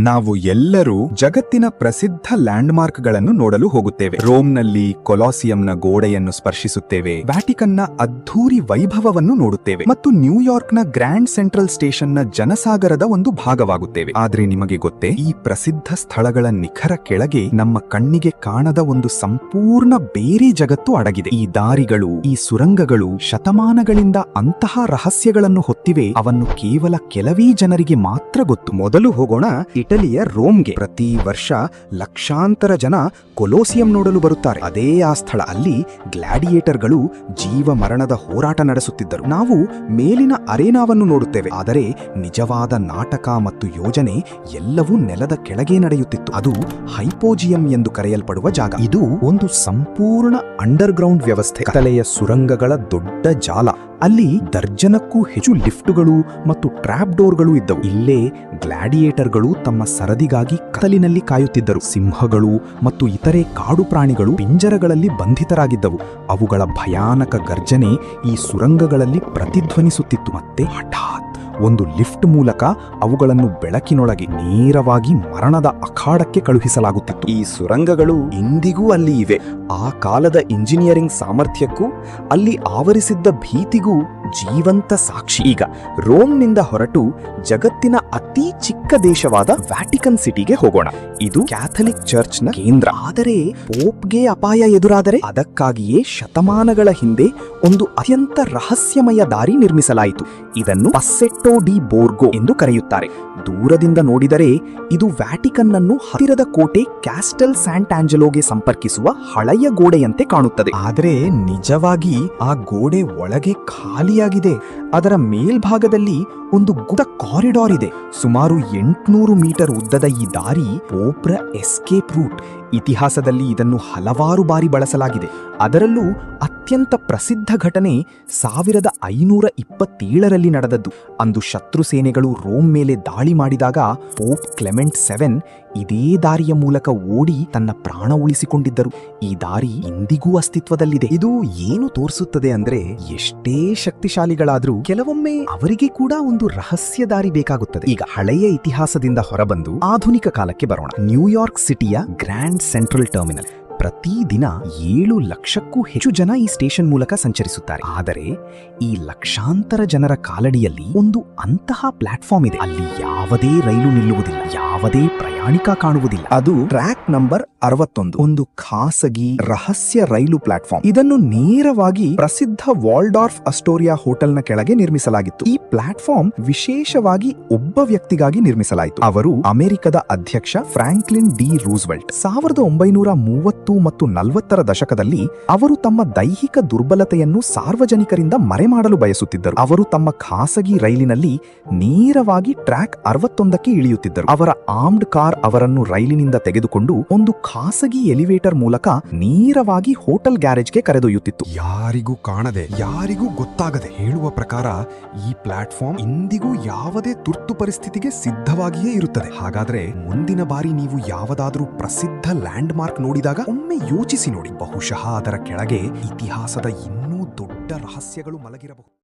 ನಾವು ಎಲ್ಲರೂ ಜಗತ್ತಿನ ಪ್ರಸಿದ್ಧ ಲ್ಯಾಂಡ್ಮಾರ್ಕ್ಗಳನ್ನು ನೋಡಲು ಹೋಗುತ್ತೇವೆ. ರೋಮ್ನಲ್ಲಿ ಕೊಲಾಸಿಯಂನ ಗೋಡೆಯನ್ನು ಸ್ಪರ್ಶಿಸುತ್ತೇವೆ, ವ್ಯಾಟಿಕನ್ನ ಅದ್ಧೂರಿ ವೈಭವವನ್ನು ನೋಡುತ್ತೇವೆ ಮತ್ತು ನ್ಯೂಯಾರ್ಕ್ನ ಗ್ರ್ಯಾಂಡ್ ಸೆಂಟ್ರಲ್ ಸ್ಟೇಷನ್ನ ಜನಸಾಗರದ ಒಂದು ಭಾಗವಾಗುತ್ತೇವೆ. ಆದ್ರೆ ನಿಮಗೆ ಗೊತ್ತೇ, ಈ ಪ್ರಸಿದ್ಧ ಸ್ಥಳಗಳ ನಿಖರ ಕೆಳಗೆ ನಮ್ಮ ಕಣ್ಣಿಗೆ ಕಾಣದ ಒಂದು ಸಂಪೂರ್ಣ ಬೇರೆ ಜಗತ್ತು ಅಡಗಿದೆ. ಈ ದಾರಿಗಳು, ಈ ಸುರಂಗಗಳು ಶತಮಾನಗಳಿಂದ ಅಂತಹ ರಹಸ್ಯಗಳನ್ನು ಹೊತ್ತಿವೆ. ಅವನ್ನು ಕೇವಲ ಕೆಲವೇ ಜನರಿಗೆ ಮಾತ್ರ ಗೊತ್ತು. ಮೊದಲು ಹೋಗೋಣ ಇಟಲಿಯ ರೋಮ್ಗೆ. ಪ್ರತಿ ವರ್ಷ ಲಕ್ಷಾಂತರ ಜನ ಕೊಲೋಸಿಯಂ ನೋಡಲು ಬರುತ್ತಾರೆ. ಅದೇ ಆ ಸ್ಥಳ. ಅಲ್ಲಿ ಗ್ಲಾಡಿಯೇಟರ್ಗಳು ಜೀವ ಮರಣದ ಹೋರಾಟ ನಡೆಸುತ್ತಿದ್ದರು. ನಾವು ಮೇಲಿನ ಅರೇನಾವನ್ನು ನೋಡುತ್ತೇವೆ, ಆದರೆ ನಿಜವಾದ ನಾಟಕ ಮತ್ತು ಯೋಜನೆ ಎಲ್ಲವೂ ನೆಲದ ಕೆಳಗೆ ನಡೆಯುತ್ತಿತ್ತು. ಅದು ಹೈಪೋಜಿಯಂ ಎಂದು ಕರೆಯಲ್ಪಡುವ ಜಾಗ. ಇದು ಒಂದು ಸಂಪೂರ್ಣ ಅಂಡರ್ಗ್ರೌಂಡ್ ವ್ಯವಸ್ಥೆ, ಕತ್ತಲೆಯ ಸುರಂಗಗಳ ದೊಡ್ಡ ಜಾಲ. ಅಲ್ಲಿ ದರ್ಜನಕ್ಕೂ ಹೆಚ್ಚು ಲಿಫ್ಟುಗಳು ಮತ್ತು ಟ್ರ್ಯಾಪ್ ಡೋರ್ಗಳು ಇದ್ದವು. ಇಲ್ಲೇ ಗ್ಲಾಡಿಯೇಟರ್ಗಳು ತಮ್ಮ ಸರದಿಗಾಗಿ ಕತ್ತಲಿನಲ್ಲಿ ಕಾಯುತ್ತಿದ್ದರು. ಸಿಂಹಗಳು ಮತ್ತು ಇತರೆ ಕಾಡು ಪ್ರಾಣಿಗಳು ಪಿಂಜರಗಳಲ್ಲಿ ಬಂಧಿತರಾಗಿದ್ದವು. ಅವುಗಳ ಭಯಾನಕ ಗರ್ಜನೆ ಈ ಸುರಂಗಗಳಲ್ಲಿ ಪ್ರತಿಧ್ವನಿಸುತ್ತಿತ್ತು. ಮತ್ತೆ ಹಠಾತ್ ಒಂದು ಲಿಫ್ಟ್ ಮೂಲಕ ಅವುಗಳನ್ನು ಬೆಳಕಿನೊಳಗೆ ನೇರವಾಗಿ ಮರಣದ ಅಖಾಡಕ್ಕೆ ಕಳುಹಿಸಲಾಗುತ್ತಿತ್ತು. ಈ ಸುರಂಗಗಳು ಇಂದಿಗೂ ಅಲ್ಲಿ ಇವೆ. ಆ ಕಾಲದ ಇಂಜಿನಿಯರಿಂಗ್ ಸಾಮರ್ಥ್ಯಕ್ಕೂ ಅಲ್ಲಿ ಆವರಿಸಿದ್ದ ಭೀತಿಗೂ ಜೀವಂತ ಸಾಕ್ಷಿ. ಈಗ ರೋಮ್ನಿಂದ ಹೊರಟು ಜಗತ್ತಿನ ಅತಿ ಚಿಕ್ಕ ದೇಶವಾದ ವ್ಯಾಟಿಕನ್ ಸಿಟಿಗೆ ಹೋಗೋಣ. ಇದು ಕ್ಯಾಥಲಿಕ್ ಚರ್ಚ್ನ ಕೇಂದ್ರ. ಆದರೆ ಪೋಪ್ಗೆ ಅಪಾಯ ಎದುರಾದರೆ ಅದಕ್ಕಾಗಿಯೇ ಶತಮಾನಗಳ ಹಿಂದೆ ಒಂದು ಅತ್ಯಂತ ರಹಸ್ಯಮಯ ದಾರಿ ನಿರ್ಮಿಸಲಾಯಿತು. ಇದನ್ನು ಪಸ್ಸೆಟ್ಟೋ ಡಿ ಬೋರ್ಗೋ ಎಂದು ಕರೆಯುತ್ತಾರೆ. ದೂರದಿಂದ ನೋಡಿದರೆ ಇದು ವ್ಯಾಟಿಕನ್ ಅನ್ನು ಹತ್ತಿರದ ಕೋಟೆ ಕ್ಯಾಸ್ಟೆಲ್ ಸ್ಯಾಂಟಾಂಜೆಲೋಗೆ ಸಂಪರ್ಕಿಸುವ ಹಳೆಯ ಗೋಡೆಯಂತೆ ಕಾಣುತ್ತದೆ. ಆದರೆ ನಿಜವಾಗಿ ಆ ಗೋಡೆ ಒಳಗೆ ಖಾಲಿಯಾಗಿದೆ. ಅದರ ಮೇಲ್ಭಾಗದಲ್ಲಿ ಒಂದು ಗುಪ್ತ ಕಾರಿಡಾರ್ ಇದೆ. ಸುಮಾರು 800 ಮೀಟರ್ ಉದ್ದದ ಈ ದಾರಿ ಪೋಪ್ರ ಎಸ್ಕೇಪ್ ರೂಟ್. ಇತಿಹಾಸದಲ್ಲಿ ಇದನ್ನು ಹಲವಾರು ಬಾರಿ ಬಳಸಲಾಗಿದೆ. ಅದರಲ್ಲೂ ಅತ್ಯಂತ ಪ್ರಸಿದ್ಧ ಘಟನೆ 1527ರಲ್ಲಿ ನಡೆದದ್ದು. ಅಂದು ಶತ್ರು ಸೇನೆಗಳು ರೋಮ್ ಮೇಲೆ ದಾಳಿ ಮಾಡಿದಾಗ ಪೋಪ್ ಕ್ಲೆಮೆಂಟ್ 7 ಇದೇ ದಾರಿಯ ಮೂಲಕ ಓಡಿ ತನ್ನ ಪ್ರಾಣ ಉಳಿಸಿಕೊಂಡಿದ್ದರು. ಈ ದಾರಿ ಇಂದಿಗೂ ಅಸ್ತಿತ್ವದಲ್ಲಿದೆ. ಇದು ಏನು ತೋರಿಸುತ್ತದೆ ಅಂದ್ರೆ, ಎಷ್ಟೇ ಶಕ್ತಿಶಾಲಿಗಳಾದ್ರೂ ಕೆಲವೊಮ್ಮೆ ಅವರಿಗೆ ಕೂಡ ಒಂದು ರಹಸ್ಯ ದಾರಿ ಬೇಕಾಗುತ್ತದೆ. ಈಗ ಹಳೆಯ ಇತಿಹಾಸದಿಂದ ಹೊರಬಂದು ಆಧುನಿಕ ಕಾಲಕ್ಕೆ ಬರೋಣ. ನ್ಯೂಯಾರ್ಕ್ ಸಿಟಿಯ ಗ್ರ್ಯಾಂಡ್ ಸೆಂಟ್ರಲ್ ಟರ್ಮಿನಲ್. ಪ್ರತಿದಿನ 7 ಲಕ್ಷಕ್ಕೂ ಹೆಚ್ಚು ಜನ ಈ ಸ್ಟೇಷನ್ ಮೂಲಕ ಸಂಚರಿಸುತ್ತಾರೆ. ಆದರೆ ಈ ಲಕ್ಷಾಂತರ ಜನರ ಕಾಲಡಿಯಲ್ಲಿ ಒಂದು ಅಂತಹ ಪ್ಲಾಟ್ಫಾರ್ಮ್ ಇದೆ. ಅಲ್ಲಿ ಯಾವುದೇ ರೈಲು ನಿಲ್ಲುವುದಿಲ್ಲ, ಯಾವುದೇ ಪ್ರಯಾಣಿಕ ಕಾಣುವುದಿಲ್ಲ. ಅದು ಟ್ರ್ಯಾಕ್ ನಂಬರ್ 61, ಒಂದು ಖಾಸಗಿ ರಹಸ್ಯ ರೈಲು ಪ್ಲಾಟ್ಫಾರ್ಮ್. ಇದನ್ನು ನೇರವಾಗಿ ಪ್ರಸಿದ್ಧ ವಾಲ್ಡಾರ್ಫ್ ಅಸ್ಟೋರಿಯಾ ಹೋಟೆಲ್ನ ಕೆಳಗೆ ನಿರ್ಮಿಸಲಾಗಿತ್ತು. ಈ ಪ್ಲಾಟ್ಫಾರ್ಮ್ ವಿಶೇಷವಾಗಿ ಒಬ್ಬ ವ್ಯಕ್ತಿಗಾಗಿ ನಿರ್ಮಿಸಲಾಯಿತು. ಅವರು ಅಮೆರಿಕದ ಅಧ್ಯಕ್ಷ ಫ್ರಾಂಕ್ಲಿನ್ ಡಿ ರೂಸ್ವೆಲ್ಟ್. 1930 ಮತ್ತು 40ರ ದಶಕದಲ್ಲಿ ಅವರು ತಮ್ಮ ದೈಹಿಕ ದುರ್ಬಲತೆಯನ್ನು ಸಾರ್ವಜನಿಕರಿಂದ ಮರೆಮಾಡಲು ಬಯಸುತ್ತಿದ್ದರು. ಅವರು ತಮ್ಮ ಖಾಸಗಿ ರೈಲಿನಲ್ಲಿ ನೇರವಾಗಿ ಟ್ರ್ಯಾಕ್ 61ಕ್ಕೆ ಇಳಿಯುತ್ತಿದ್ದರು. ಅವರ ಆರ್ಮ್ಡ್ ಕಾರ್ ಅವರನ್ನು ರೈಲಿನಿಂದ ತೆಗೆದುಕೊಂಡು ಒಂದು ಖಾಸಗಿ ಎಲಿವೇಟರ್ ಮೂಲಕ ನೇರವಾಗಿ ಹೋಟೆಲ್ ಗ್ಯಾರೇಜ್ಗೆ ಕರೆದೊಯ್ಯುತ್ತಿತ್ತು. ಯಾರಿಗೂ ಕಾಣದೆ, ಯಾರಿಗೂ ಗೊತ್ತಾಗದೆ. ಹೇಳುವ ಪ್ರಕಾರ ಈ ಪ್ಲಾಟ್ಫಾರ್ಮ್ ಇಂದಿಗೂ ಯಾವುದೇ ತುರ್ತು ಪರಿಸ್ಥಿತಿಗೆ ಸಿದ್ಧವಾಗಿಯೇ ಇರುತ್ತದೆ. ಹಾಗಾದ್ರೆ ಮುಂದಿನ ಬಾರಿ ನೀವು ಯಾವುದಾದ್ರೂ ಪ್ರಸಿದ್ಧ ಲ್ಯಾಂಡ್ ಮಾರ್ಕ್ ನೋಡಿದಾಗ ಒಮ್ಮೆ ಯೋಚಿಸಿ ನೋಡಿ. ಬಹುಶಃ ಅದರ ಕೆಳಗೆ ಇತಿಹಾಸದ ಇನ್ನೂ ದೊಡ್ಡ ರಹಸ್ಯಗಳು ಮಲಗಿರಬಹುದು.